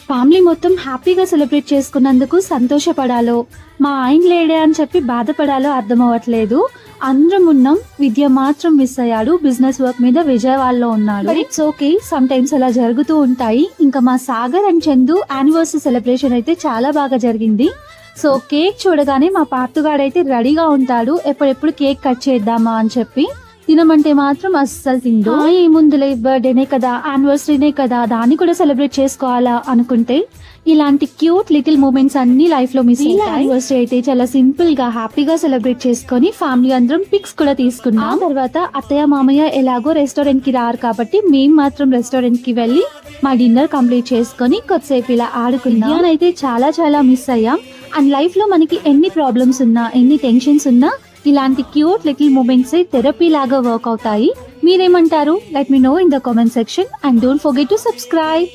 Family మొత్తం హ్యాపీగా celebrate చేసుకున్నందుకు సంతోషపడాలో, మా ఆయన లేడే అని చెప్పి బాధపడాలో అర్థం అవ్వట్లేదు. అందరం ఉన్నాం, విద్య మాత్రం మిస్ అయ్యాడు. బిజినెస్ వర్క్ మీద విజయవాడలో ఉన్నాడు. ఇట్స్ ఓకే, సమ్ టైమ్స్ అలా జరుగుతూ ఉంటాయి. ఇంకా మా Sagar and Chandu anniversary celebration అయితే చాలా బాగా జరిగింది. సో కేక్ చూడగానే మా పార్తుగాడైతే రెడీగా ఉంటాడు, ఎప్పుడెప్పుడు కేక్ కట్ చేద్దామా అని చెప్పి. తినమంటే మాత్రం అస్సలు తిండు. ఏముందులే, బర్త్డేనే కదా, యానివర్సరీనే కదా, దాన్ని కూడా సెలబ్రేట్ చేసుకోవాలా అనుకుంటే ఇలాంటి క్యూట్ లిటిల్ మూమెంట్స్ అన్ని లైఫ్ లో మిస్ అయ్యాయి. యానివర్సరీ అయితే చాలా సింపుల్ గా హ్యాపీగా సెలబ్రేట్ చేసుకొని ఫ్యామిలీ అందరం పిక్స్ కూడా తీసుకున్నాం. తర్వాత అత్తయ్య మామయ్య ఎలాగో రెస్టారెంట్ కి రారు కాబట్టి మేము మాత్రం రెస్టారెంట్ కి వెళ్ళి మా డిన్నర్ కంప్లీట్ చేసుకొని కొద్దిసేపు ఇలా ఆడుకున్నాం. అయితే చాలా చాలా మిస్ అయ్యాం. అండ్ లైఫ్ లో మనకి ఎన్ని ప్రాబ్లమ్స్ ఉన్నా, ఎన్ని టెన్షన్స్ ఉన్నా, ఇలాంటి క్యూట్ లిటిల్ మూమెంట్స్ థెరపీ లాగా వర్క్ అవుతాయి. మీరేమంటారు? Let me know in the comment section and don't forget to subscribe.